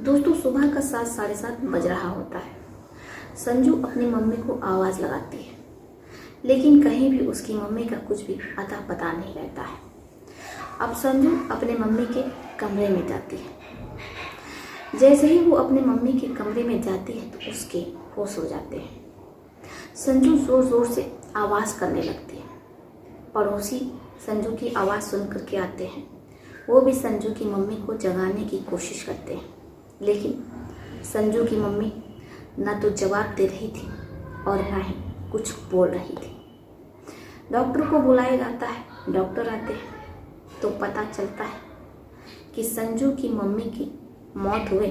दोस्तों, सुबह का 7 साढ़े 7 बज रहा होता है। संजू अपनी मम्मी को आवाज़ लगाती है, लेकिन कहीं भी उसकी मम्मी का कुछ भी अता पता नहीं रहता है। अब संजू अपने मम्मी के कमरे में जाती है। जैसे ही वो अपने मम्मी के कमरे में जाती है तो उसके होश हो जाते हैं। संजू ज़ोर ज़ोर से आवाज़ करने लगती है। पड़ोसी संजू की आवाज़ सुन कर के आते हैं। वो भी संजू की मम्मी को जगाने की कोशिश करते हैं, लेकिन संजू की मम्मी ना तो जवाब दे रही थी और ना ही कुछ बोल रही थी। डॉक्टर को बुलाया जाता है। डॉक्टर आते हैं तो पता चलता है कि संजू की मम्मी की मौत हुए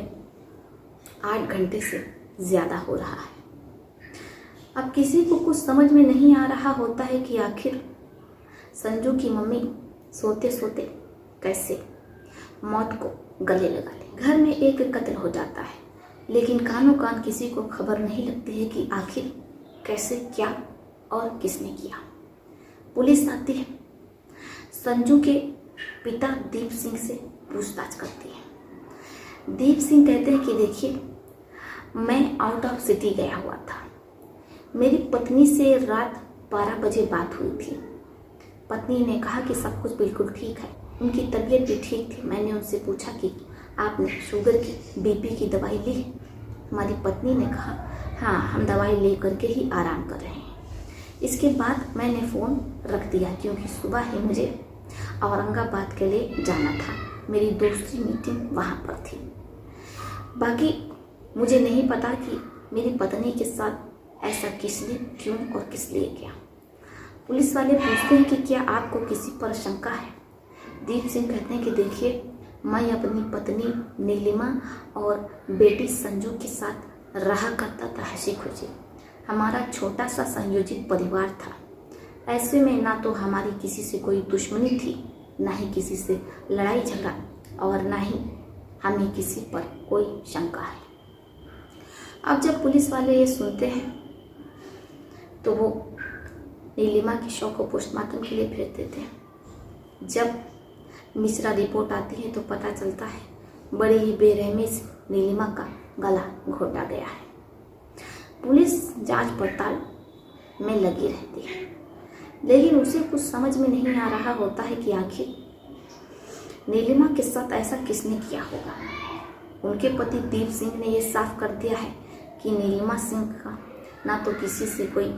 8 घंटे से ज़्यादा हो रहा है। अब किसी को कुछ समझ में नहीं आ रहा होता है कि आखिर संजू की मम्मी सोते सोते कैसे मौत को गले लगा ले। घर में एक कत्ल हो जाता है, लेकिन कानों कान किसी को खबर नहीं लगती है कि आखिर कैसे, क्या और किसने किया। पुलिस आती है। संजू के पिता दीप सिंह से पूछताछ करती है। दीप सिंह कहते हैं कि देखिए, मैं आउट ऑफ सिटी गया हुआ था। मेरी पत्नी से रात 12 बजे बात हुई थी। पत्नी ने कहा कि सब कुछ बिल्कुल ठीक है, उनकी तबीयत भी ठीक थी। मैंने उनसे पूछा कि आपने शुगर की, बीपी की दवाई ली? हमारी पत्नी ने कहा हाँ, हम दवाई ले करके ही आराम कर रहे हैं। इसके बाद मैंने फ़ोन रख दिया क्योंकि सुबह ही मुझे औरंगाबाद के लिए जाना था। मेरी दूसरी मीटिंग वहाँ पर थी। बाकी मुझे नहीं पता कि मेरी पत्नी के साथ ऐसा किसने, क्यों और किस लिए किया। पुलिस वाले पूछते हैं कि क्या आपको किसी पर शंका है? दीप सिंह कहते हैं कि देखिए, मैं अपनी पत्नी नीलिमा और बेटी संजू के साथ रहा करता था हंसी खुशी। हमारा छोटा सा संयोजित परिवार था। ऐसे में ना तो हमारी किसी से कोई दुश्मनी थी, ना ही किसी से लड़ाई झगड़ा, और ना ही हमें किसी पर कोई शंका है। अब जब पुलिस वाले ये सुनते हैं तो वो नीलिमा के शव को पोस्टमार्टम के लिए भेज देते हैं। जब मिश्रा रिपोर्ट आती है तो पता चलता है बड़ी ही बेरहमी से नीलिमा का गला घोटा गया है। पुलिस जांच पड़ताल में लगी रहती है, लेकिन उसे कुछ समझ में नहीं आ रहा होता है कि आखिर नीलिमा के साथ ऐसा किसने किया होगा। उनके पति दीप सिंह ने यह साफ कर दिया है कि नीलिमा सिंह का ना तो किसी से कोई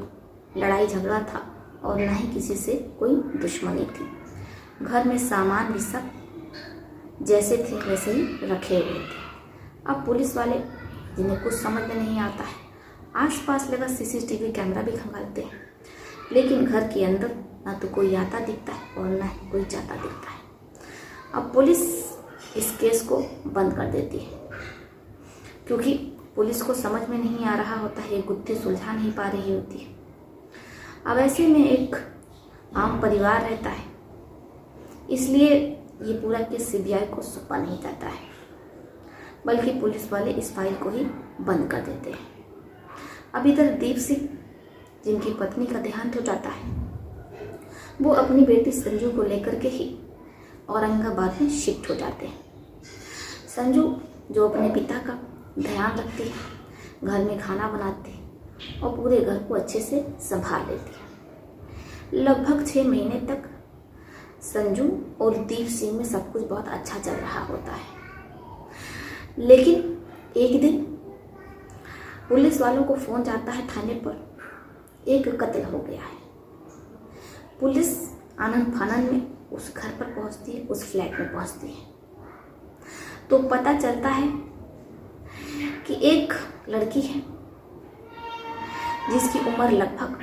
लड़ाई झगड़ा था और ना ही किसी से कोई दुश्मनी थी। घर में सामान भी सब जैसे थे वैसे ही रखे हुए थे। अब पुलिस वाले, जिन्हें कुछ समझ में नहीं आता है, आसपास लगा सीसीटीवी कैमरा भी खंगालते हैं, लेकिन घर के अंदर ना तो कोई आता दिखता है और ना ही कोई जाता दिखता है। अब पुलिस इस केस को बंद कर देती है, क्योंकि पुलिस को समझ में नहीं आ रहा होता है, ये गुत्थी सुलझा नहीं पा रही होती है। अब ऐसे में एक आम परिवार रहता है, इसलिए ये पूरा केस सीबीआई को सौंपा नहीं जाता है, बल्कि पुलिस वाले इस फाइल को ही बंद कर देते हैं। अब इधर दीप सिंह, जिनकी पत्नी का देहांत हो जाता है, वो अपनी बेटी संजू को लेकर के ही औरंगाबाद में शिफ्ट हो जाते हैं। संजू, जो अपने पिता का ध्यान रखती है, घर में खाना बनाती है और पूरे घर को अच्छे से संभाल लेती है। लगभग 6 महीने तक संजू और दीप सिंह में सब कुछ बहुत अच्छा चल रहा होता है, लेकिन एक दिन पुलिस वालों को फोन जाता है थाने पर, एक कत्ल हो गया है। पुलिस आनन फानन में उस घर पर पहुंचती है, उस फ्लैट में पहुंचती है, तो पता चलता है कि एक लड़की है जिसकी उम्र लगभग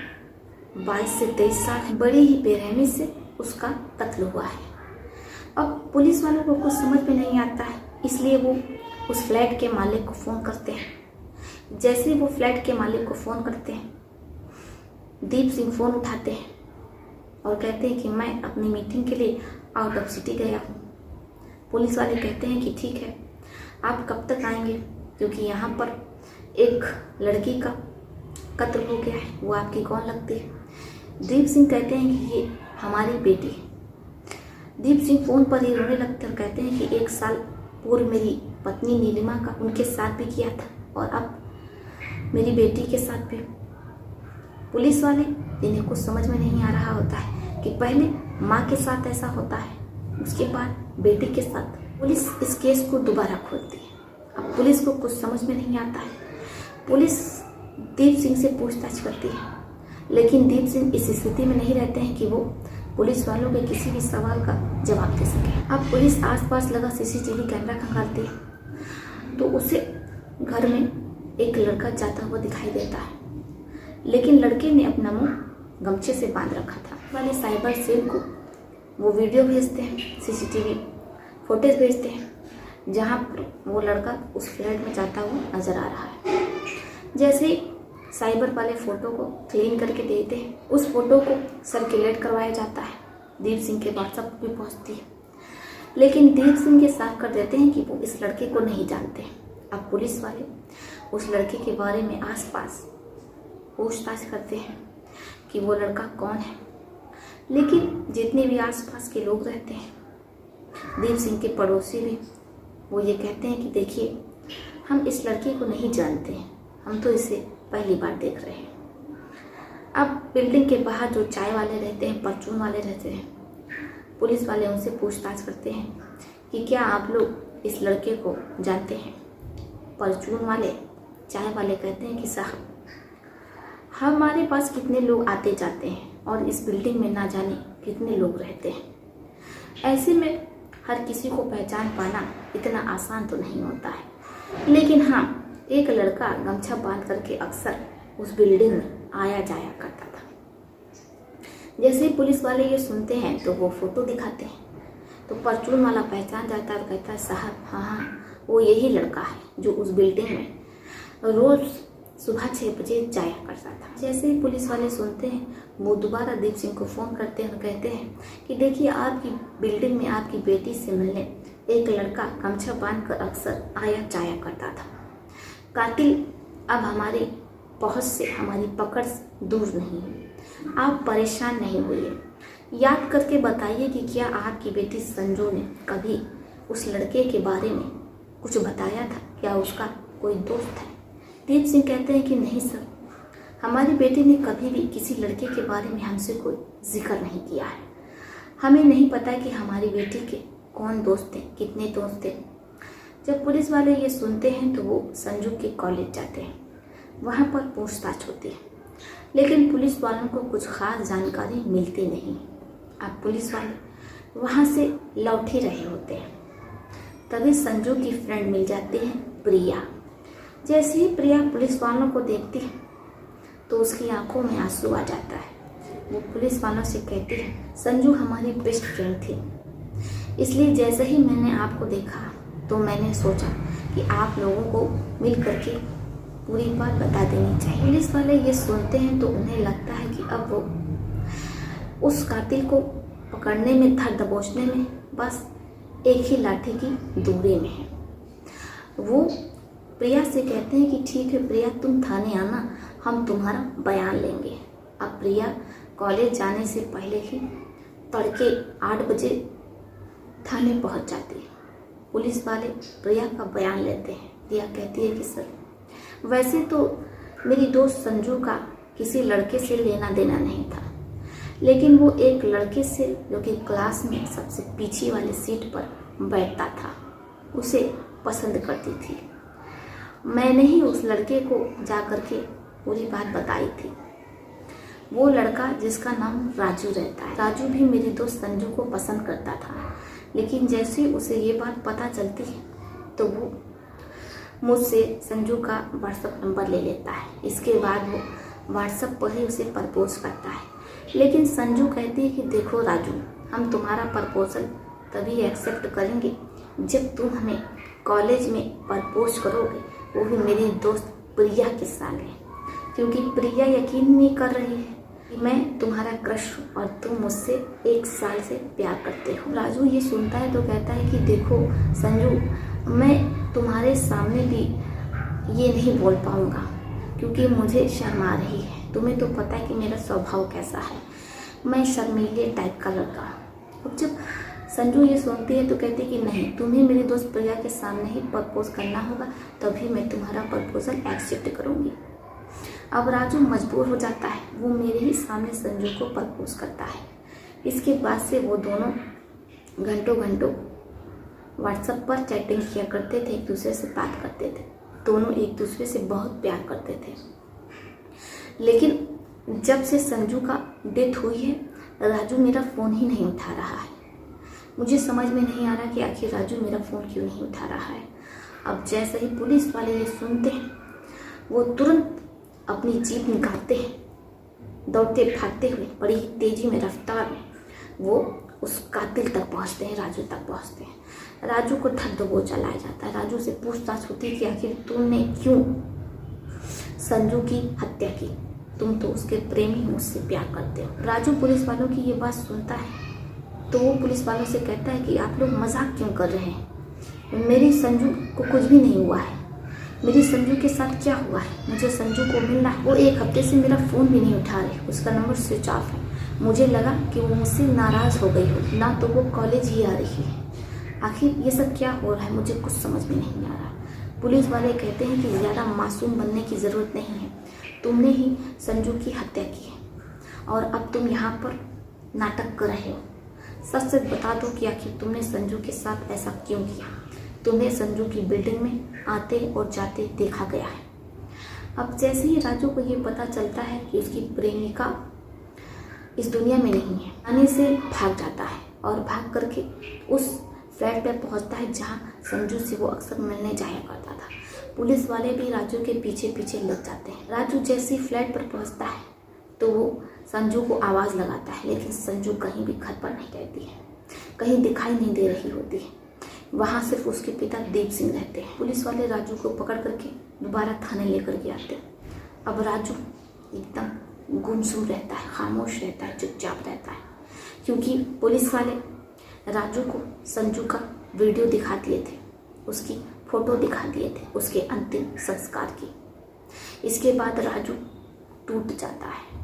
22 से 23 साल है। बड़ी ही बेरहमी से उसका कत्ल हुआ है। अब पुलिस वालों को कुछ समझ में नहीं आता है, इसलिए वो उस फ्लैट के मालिक को फ़ोन करते हैं। जैसे ही वो फ्लैट के मालिक को फ़ोन करते हैं, दीप सिंह फ़ोन उठाते हैं और कहते हैं कि मैं अपनी मीटिंग के लिए आउट ऑफ सिटी गया हूँ। पुलिस वाले कहते हैं कि ठीक है, आप कब तक आएंगे, क्योंकि यहाँ पर एक लड़की का कत्ल हो गया है, वो आपकी कौन लगती है? दीप सिंह कहते हैं कि ये हमारी बेटी है। दीप सिंह फ़ोन पर ही रोने लगते और कहते हैं कि 1 साल पूर्व मेरी पत्नी नीलिमा का उनके साथ भी किया था और अब मेरी बेटी के साथ भी। पुलिस वाले, इन्हें कुछ समझ में नहीं आ रहा होता है कि पहले माँ के साथ ऐसा होता है, उसके बाद बेटी के साथ। पुलिस इस केस को दोबारा खोलती है। अब पुलिस को कुछ समझ में नहीं आता है। पुलिस दीप सिंह से पूछताछ करती है, लेकिन दीप सिंह इस स्थिति में नहीं रहते हैं कि वो पुलिस वालों के किसी भी सवाल का जवाब दे सके। अब पुलिस आसपास लगा सीसीटीवी कैमरा खंगालती है तो उसे घर में एक लड़का जाता हुआ दिखाई देता है, लेकिन लड़के ने अपना मुंह गमछे से बांध रखा था। वाले साइबर सेल को वो वीडियो भेजते हैं, सीसीटीवी फुटेज भेजते हैं, जहाँ पर वो लड़का उस फ्लैट में जाता हुआ नजर आ रहा है। जैसे ही साइबर वाले फ़ोटो को क्लीन करके देते हैं, उस फोटो को सर्कुलेट करवाया जाता है, दीप सिंह के व्हाट्सएप पर भी पहुँचती है, लेकिन दीप सिंह ये साफ कर देते हैं कि वो इस लड़के को नहीं जानते। अब पुलिस वाले उस लड़के के बारे में आसपास पूछताछ करते हैं कि वो लड़का कौन है, लेकिन जितने भी आसपास के लोग रहते हैं, दीप सिंह के पड़ोसी भी, वो ये कहते हैं कि देखिए, हम इस लड़के को नहीं जानते हैं, हम तो इसे पहली बार देख रहे हैं। अब बिल्डिंग के बाहर जो चाय वाले रहते हैं, परचून वाले रहते हैं, पुलिस वाले उनसे पूछताछ करते हैं कि क्या आप लोग इस लड़के को जानते हैं। परचून वाले, चाय वाले कहते हैं कि साहब, हमारे पास कितने लोग आते जाते हैं और इस बिल्डिंग में ना जाने कितने लोग रहते हैं, ऐसे में हर किसी को पहचान पाना इतना आसान तो नहीं होता है। लेकिन हाँ, एक लड़का गमछा बांध करके अक्सर उस बिल्डिंग में आया जाया करता था। जैसे ही पुलिस वाले ये सुनते हैं तो वो फोटो दिखाते हैं, तो परचून वाला पहचान जाता है और कहता है साहब, हाँ, वो यही लड़का है जो उस बिल्डिंग में रोज सुबह 6 बजे जाया करता था। जैसे ही पुलिस वाले सुनते हैं, वो दोबारा दीप सिंह को फ़ोन करते हैं और कहते हैं कि देखिए, आपकी बिल्डिंग में आपकी बेटी से मिलने एक लड़का गमछा बांध कर अक्सर आया जाया करता था। कातिल अब हमारी पहुंच से, हमारी पकड़ से दूर नहीं है। आप परेशान नहीं होइए, याद करके बताइए कि क्या आपकी बेटी संजू ने कभी उस लड़के के बारे में कुछ बताया था, क्या उसका कोई दोस्त है। दीप सिंह कहते हैं कि नहीं सर, हमारी बेटी ने कभी भी किसी लड़के के बारे में हमसे कोई जिक्र नहीं किया है। हमें नहीं पता कि हमारी बेटी के कौन दोस्त थे, कितने दोस्त थे। जब पुलिस वाले ये सुनते हैं तो वो संजू के कॉलेज जाते हैं, वहाँ पर पूछताछ होती है, लेकिन पुलिस वालों को कुछ खास जानकारी मिलती नहीं। अब पुलिस वाले वहाँ से लौट ही रहे होते हैं, तभी संजू की फ्रेंड मिल जाती है, प्रिया। जैसे ही प्रिया पुलिस वालों को देखती है तो उसकी आंखों में आंसू आ जाता है। वो पुलिस वालों से कहती है, संजू हमारी बेस्ट फ्रेंड थी, इसलिए जैसे ही मैंने आपको देखा तो मैंने सोचा कि आप लोगों को मिल करके पूरी बात बता देनी चाहिए। पुलिस वाले ये सुनते हैं तो उन्हें लगता है कि अब वो उस कातिल को पकड़ने में, धर दबोचने में बस एक ही लाठी की दूरी में है। वो प्रिया से कहते हैं कि ठीक है प्रिया, तुम थाने आना, हम तुम्हारा बयान लेंगे। अब प्रिया कॉलेज जाने से पहले ही तड़के 8 बजे थाने पहुंच जाती है। पुलिस वाले प्रिया का बयान लेते हैं। प्रिया कहती है कि सर, वैसे तो मेरी दोस्त संजू का किसी लड़के से लेना देना नहीं था, लेकिन वो एक लड़के से जो कि क्लास में सबसे पीछे वाली सीट पर बैठता था, उसे पसंद करती थी। मैंने ही उस लड़के को जा कर के पूरी बात बताई थी। वो लड़का जिसका नाम राजू रहता है, राजू भी मेरी दोस्त संजू को पसंद करता था, लेकिन जैसे ही उसे ये बात पता चलती है तो वो मुझसे संजू का व्हाट्सएप नंबर ले लेता है। इसके बाद वो व्हाट्सएप पर ही उसे प्रपोज करता है, लेकिन संजू कहती है कि देखो राजू, हम तुम्हारा प्रपोजल तभी एक्सेप्ट करेंगे जब तुम हमें कॉलेज में प्रपोज करोगे, वो भी मेरी दोस्त प्रिया के सामने, क्योंकि प्रिया यकीन नहीं कर रही है कि मैं तुम्हारा क्रश हूँ और तुम मुझसे 1 साल से प्यार करते हो। राजू ये सुनता है तो कहता है कि देखो संजू, मैं तुम्हारे सामने भी ये नहीं बोल पाऊँगा क्योंकि मुझे शर्म आ रही है। तुम्हें तो पता है कि मेरा स्वभाव कैसा है, मैं शर्मीले टाइप का लड़का हूँ। अब जब संजू ये सुनती है तो कहती है कि नहीं, तुम्हें मेरी दोस्त प्रिया के सामने ही प्रपोज करना होगा, तभी मैं तुम्हारा प्रपोजल एक्सेप्ट करूँगी। अब राजू मजबूर हो जाता है, वो मेरे ही सामने संजू को प्रपोज करता है। इसके बाद से वो दोनों घंटों घंटों व्हाट्सएप पर चैटिंग किया करते थे, एक दूसरे से बात करते थे। दोनों एक दूसरे से बहुत प्यार करते थे। लेकिन जब से संजू का डेथ हुई है, राजू मेरा फ़ोन ही नहीं उठा रहा है। मुझे समझ में नहीं आ रहा कि आखिर राजू मेरा फ़ोन क्यों नहीं उठा रहा है। अब जैसे ही पुलिस वाले ये सुनते हैं, वो तुरंत अपनी जीप निकालते हैं, दौड़ते भागते हुए बड़ी तेज़ी में, रफ्तार में वो उस कातिल तक पहुंचते हैं, राजू तक पहुंचते हैं। राजू को धक दबोच चलाया जाता है। राजू से पूछताछ होती है कि आखिर तुमने क्यों संजू की हत्या की, तुम तो उसके प्रेमी, मुझसे प्यार करते हो। राजू पुलिस वालों की ये बात सुनता है तो वो पुलिस वालों से कहता है कि आप लोग मजाक क्यों कर रहे हैं, मेरी संजू को कुछ भी नहीं हुआ है, मेरी संजू के साथ क्या हुआ है, मुझे संजू को मिलना है। वो एक हफ्ते से मेरा फ़ोन भी नहीं उठा रहे, उसका नंबर स्विच ऑफ है। मुझे लगा कि वो मुझसे नाराज़ हो गई हो, ना तो वो कॉलेज ही आ रही है। आखिर ये सब क्या हो रहा है, मुझे कुछ समझ में नहीं आ रहा। पुलिस वाले कहते हैं कि ज़्यादा मासूम बनने की ज़रूरत नहीं है, तुमने ही संजू की हत्या की है और अब तुम यहाँ पर नाटक कर रहे हो। सच सच बता दो कि आखिर तुमने संजू के साथ ऐसा क्यों किया। तुम्हें संजू की बिल्डिंग में आते और जाते देखा गया है। अब जैसे ही राजू को ये पता चलता है कि उसकी प्रेमिका इस दुनिया में नहीं है, आने से भाग जाता है और भाग करके उस फ्लैट पे पहुंचता है जहां संजू से वो अक्सर मिलने जाया करता था। पुलिस वाले भी राजू के पीछे पीछे लग जाते हैं। राजू जैसे ही फ्लैट पर पहुंचता है तो वो संजू को आवाज़ लगाता है, लेकिन संजू कहीं भी घर पर नहीं रहती है, कहीं दिखाई नहीं दे रही होती है। वहाँ सिर्फ उसके पिता दीप सिंह रहते हैं। पुलिस वाले राजू को पकड़ करके दोबारा थाने लेकर के आते हैं। अब राजू एकदम गुमसुम रहता है, खामोश रहता है, चुपचाप रहता है, क्योंकि पुलिस वाले राजू को संजू का वीडियो दिखा दिए थे, उसकी फ़ोटो दिखा दिए थे उसके अंतिम संस्कार की। इसके बाद राजू टूट जाता है।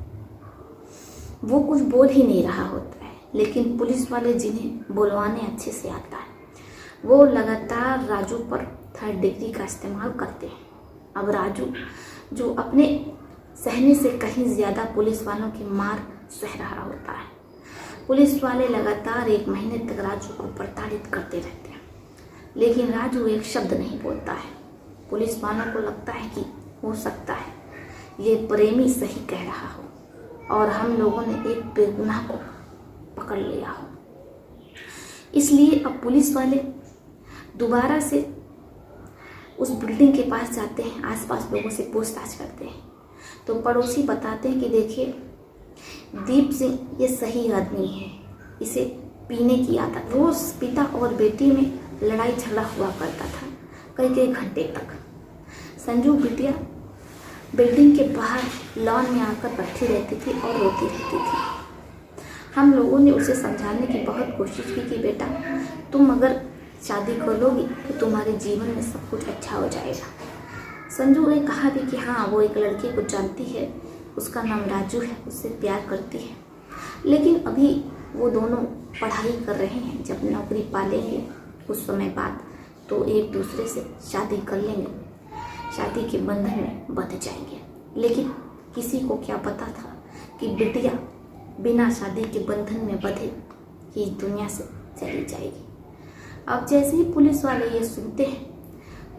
वो कुछ बोल ही नहीं रहा होता है, लेकिन पुलिस वाले जिन्हें बुलवाने अच्छे से आता है, वो लगातार राजू पर 3rd डिग्री का इस्तेमाल करते हैं। अब राजू जो अपने सहने से कहीं ज़्यादा पुलिस वालों की मार सह रहा होता है। पुलिस वाले लगातार 1 महीने तक राजू को प्रताड़ित करते रहते हैं, लेकिन राजू एक शब्द नहीं बोलता है। पुलिस वालों को लगता है कि हो सकता है ये प्रेमी सही कह रहा हो और हम लोगों ने एक बेगुनाह को पकड़ लिया हो। इसलिए अब पुलिस वाले दोबारा से उस बिल्डिंग के पास जाते हैं, आसपास लोगों से पूछताछ करते हैं तो पड़ोसी बताते हैं कि देखिए दीप सिंह ये सही आदमी है, इसे पीने की आदत, रोज पिता और बेटी में लड़ाई झगड़ा हुआ करता था कई कई घंटे तक। संजू बिटिया बिल्डिंग के बाहर लॉन में आकर बैठी रहती थी और रोती रहती थी। हम लोगों ने उसे समझाने की बहुत कोशिश की कि बेटा तुम अगर शादी कर लोगी तो तुम्हारे जीवन में सब कुछ अच्छा हो जाएगा। संजू ने कहा भी कि हाँ वो एक लड़के को जानती है, उसका नाम राजू है, उससे प्यार करती है, लेकिन अभी वो दोनों पढ़ाई कर रहे हैं, जब नौकरी पा लेंगे कुछ समय बाद तो एक दूसरे से शादी कर लेंगे, शादी के बंधन में बंध जाएंगे। लेकिन किसी को क्या पता था कि बिटिया बिना शादी के बंधन में बंधे ही दुनिया से चली जाएगी। अब जैसे ही पुलिस वाले ये सुनते हैं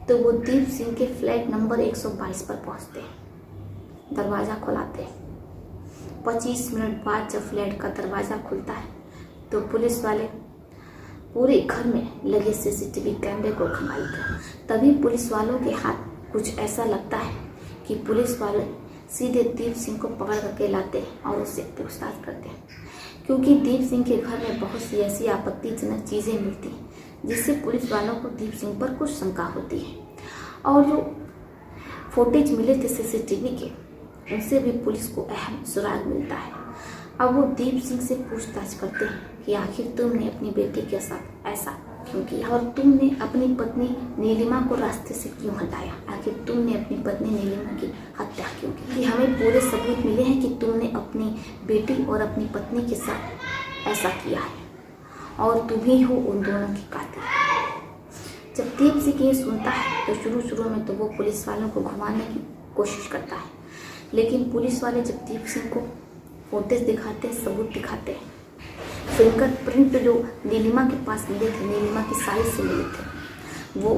तो वो दीप सिंह के फ्लैट नंबर 122 पर पहुंचते हैं, दरवाज़ा खुलाते हैं। 25 मिनट बाद जब फ्लैट का दरवाज़ा खुलता है तो पुलिस वाले पूरे घर में लगे सीसीटीवी कैमरे को खंगालते। तभी पुलिस वालों के हाथ कुछ ऐसा लगता है कि पुलिस वाले सीधे दीप सिंह को पकड़ करके लाते हैं और उससे पूछताछ करते हैं, क्योंकि दीप सिंह के घर में बहुत सी ऐसी आपत्तिजनक चीज़ें मिलती हैं जिससे पुलिस वालों को दीप सिंह पर कुछ शंका होती है। और जो फुटेज मिले थे सीसीटीवी के, उनसे भी पुलिस को अहम सुराग मिलता है। अब वो दीप सिंह से पूछताछ करते हैं कि आखिर तुमने अपनी बेटी के साथ ऐसा क्यों किया और तुमने अपनी पत्नी नीलिमा को रास्ते से क्यों हटाया, आखिर तुमने अपनी पत्नी नीलिमा की हत्या क्यों की। कि हमें पूरे सबूत मिले हैं कि तुमने अपनी बेटी और अपनी पत्नी के साथ ऐसा किया है और तुम ही हो उन दोनों की कातिल। जब दीप सिंह ये सुनता है तो शुरू में तो वो पुलिस वालों को घुमाने की कोशिश करता है, लेकिन पुलिस वाले जब दीप सिंह को फुटेज दिखाते हैं, सबूत दिखाते हैं, फिंगरप्रिंट जो नीलिमा के पास मिले थे, नीलिमा की साइज से मिले थे, वो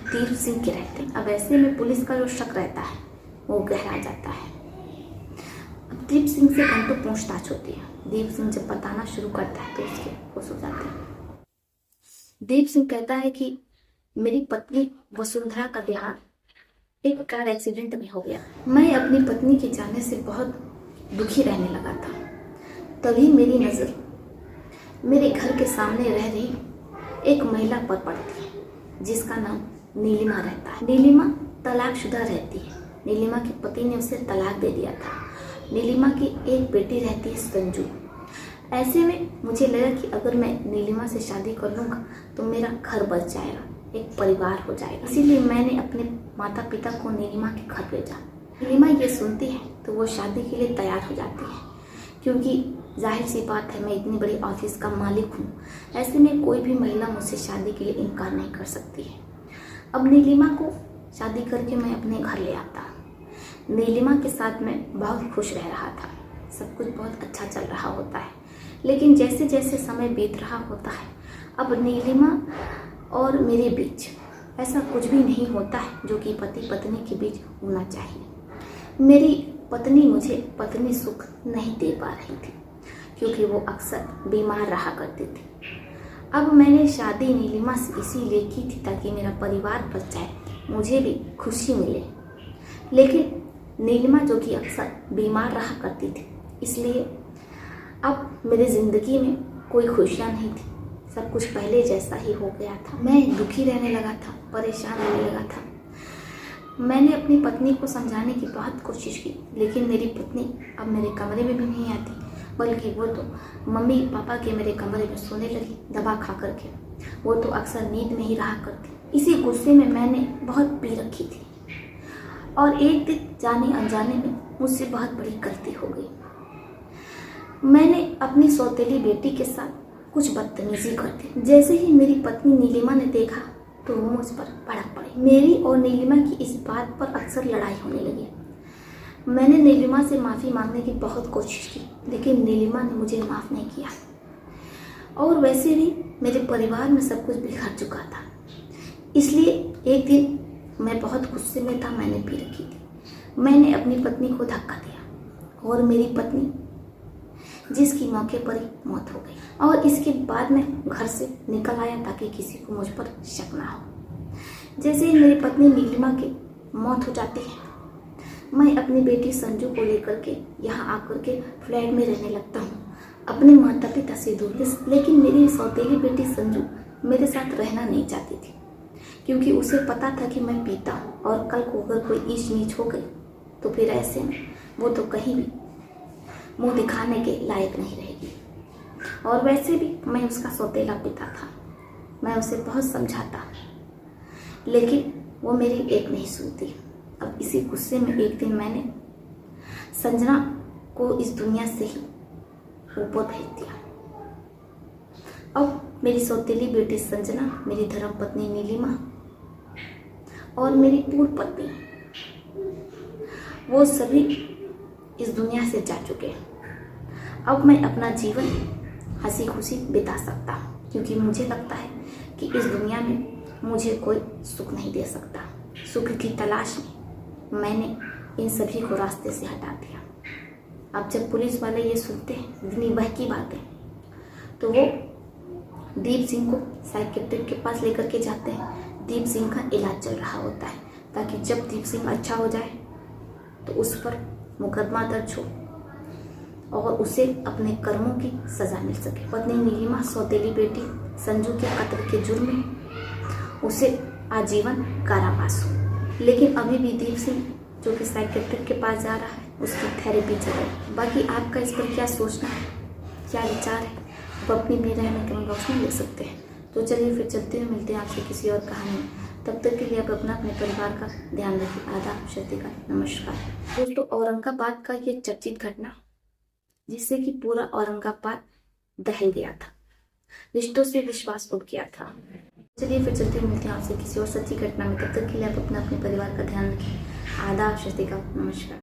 दीप सिंह के रहते हैं। अब ऐसे में पुलिस का जो शक रहता है वो गहरा जाता है। अब दीप सिंह से घंटों पूछताछ होती है। दीप सिंह जब बताना शुरू करता है तो उसके होश हो जाते हैं। दीप सिंह कहता है कि मेरी पत्नी वसुंधरा का देहांत एक कार एक्सीडेंट में हो गया। मैं अपनी पत्नी के जाने से बहुत दुखी रहने लगा था। तभी मेरी नज़र मेरे घर के सामने रह रही एक महिला पर पड़ती है जिसका नाम नीलिमा रहता है। नीलिमा तलाकशुदा रहती है। नीलिमा के पति ने उसे तलाक दे दिया था। नीलिमा की एक बेटी रहती है संजू। ऐसे में मुझे लगा कि अगर मैं नीलिमा से शादी कर लूँगा तो मेरा घर बच जाएगा, एक परिवार हो जाएगा। इसीलिए मैंने अपने माता पिता को नीलिमा के घर भेजा। नीलिमा ये सुनती है तो वो शादी के लिए तैयार हो जाती है, क्योंकि जाहिर सी बात है मैं इतनी बड़ी ऑफिस का मालिक हूँ। ऐसे में कोई भी महिला मुझसे शादी के लिए इनकार नहीं कर सकती है। अब नीलिमा को शादी करके मैं अपने घर ले आता। नीलिमा के साथ मैं बहुत खुश रह रहा था, सब कुछ बहुत अच्छा चल रहा होता है। लेकिन जैसे जैसे समय बीत रहा होता है, अब नीलिमा और मेरे बीच ऐसा कुछ भी नहीं होता है जो कि पति पत्नी के बीच होना चाहिए। मेरी पत्नी मुझे पत्नी सुख नहीं दे पा रही थी, क्योंकि वो अक्सर बीमार रहा करती थी। अब मैंने शादी नीलिमा से इसीलिए की थी ताकि मेरा परिवार बच जाए, मुझे भी खुशी मिले। लेकिन नीलिमा जो कि अक्सर बीमार रहा करती थी, इसलिए अब मेरी ज़िंदगी में कोई खुशियाँ नहीं थी। सब कुछ पहले जैसा ही हो गया था। मैं दुखी रहने लगा था, परेशान होने लगा था। मैंने अपनी पत्नी को समझाने की बहुत कोशिश की, लेकिन मेरी पत्नी अब मेरे कमरे में भी नहीं आती, बल्कि वो तो मम्मी पापा के मेरे कमरे में सोने लगी दवा खा करके। वो तो अक्सर नींद में ही रहा करती। इसी गुस्से में मैंने बहुत पी रखी थी और एक दिन जाने अनजाने में मुझसे बहुत बड़ी गलती हो गई। मैंने अपनी सौतेली बेटी के साथ कुछ बदतमीजी कर दी। जैसे ही मेरी पत्नी नीलिमा ने देखा तो वो मुझ पर भड़क पड़ी। मेरी और नीलिमा की इस बात पर अक्सर लड़ाई होने लगी। मैंने नीलिमा से माफ़ी मांगने की बहुत कोशिश की, लेकिन नीलिमा ने मुझे माफ़ नहीं किया। और वैसे भी मेरे परिवार में सब कुछ बिखर चुका था। इसलिए एक दिन मैं बहुत गुस्से में था, मैंने पी रखी थी। मैंने अपनी पत्नी को धक्का दिया और मेरी पत्नी, जिसकी मौके पर ही मौत हो गई। और इसके बाद मैं घर से निकल आया ताकि किसी को मुझ पर शक ना हो। जैसे ही मेरी पत्नी नीलिमा की मौत हो जाती है, मैं अपनी बेटी संजू को लेकर के यहाँ आकर के फ्लैट में रहने लगता हूँ, अपने माता पिता से दूर। लेकिन मेरी सौतेली बेटी संजू मेरे साथ रहना नहीं चाहती थी, क्योंकि उसे पता था कि मैं पीता हूँ और कल को अगर कोई ईच नीच हो गई तो फिर ऐसे में वो तो कहीं भी मुंह दिखाने के लायक नहीं रहेगी। और वैसे भी मैं उसका सौतेला पिता था। मैं उसे बहुत समझाता, लेकिन वो मेरी एक नहीं सुनती। अब इसी गुस्से में एक दिन मैंने संजना को इस दुनिया से ही ऊपर भेज दिया। अब मेरी सौतेली बेटी संजना, मेरी धर्मपत्नी नीलिमा और मेरी पूर्व पत्नी, वो सभी इस दुनिया से जा चुके हैं। अब मैं अपना जीवन हंसी खुशी बिता सकता हूँ, क्योंकि मुझे लगता है कि इस दुनिया में मुझे कोई सुख नहीं दे सकता। सुख की तलाश में मैंने इन सभी को रास्ते से हटा दिया। अब जब पुलिस वाले ये सुनते हैं इतनी बहकी बातें, तो वो दीप सिंह को साइकियाट्रिस्ट के पास लेकर के जाते हैं। दीप सिंह का इलाज चल रहा होता है, ताकि जब दीप सिंह अच्छा हो जाए तो उस पर मुकदमा दर्ज हो और उसे अपने कर्मों की सज़ा मिल सके। पत्नी नीलिमा, सौतेली बेटी संजू के कत्ल के जुर्म में उसे आजीवन कारावास हो। लेकिन अभी भी दीप सिंह जो कि साइकियाट्रिस्ट के पास जा रहा है, उसकी थेरेपी चल रही है। बाकी आपका इस पर क्या सोचना है, क्या विचार है, आप अपनी भी राय में कमेंट बॉक्स में लिख सकते हैं। तो चलिए फिर चलते हैं, मिलते हैं आपसे किसी और कहानी में। तब तक के लिए आप अपना अपने परिवार का ध्यान रखिए। आदाब, शतिका, नमस्कार। दोस्तों, औरंगाबाद का ये चर्चित घटना, जिससे कि पूरा औरंगाबाद दहल गया था, रिश्तों से विश्वास उठ गया था। चलिए फिर चलते मिलते हैं आपसे किसी और सच्ची घटना में। तब तक के लिए आप अपना अपने परिवार का ध्यान रखें। आदाब, शतिका, नमस्कार।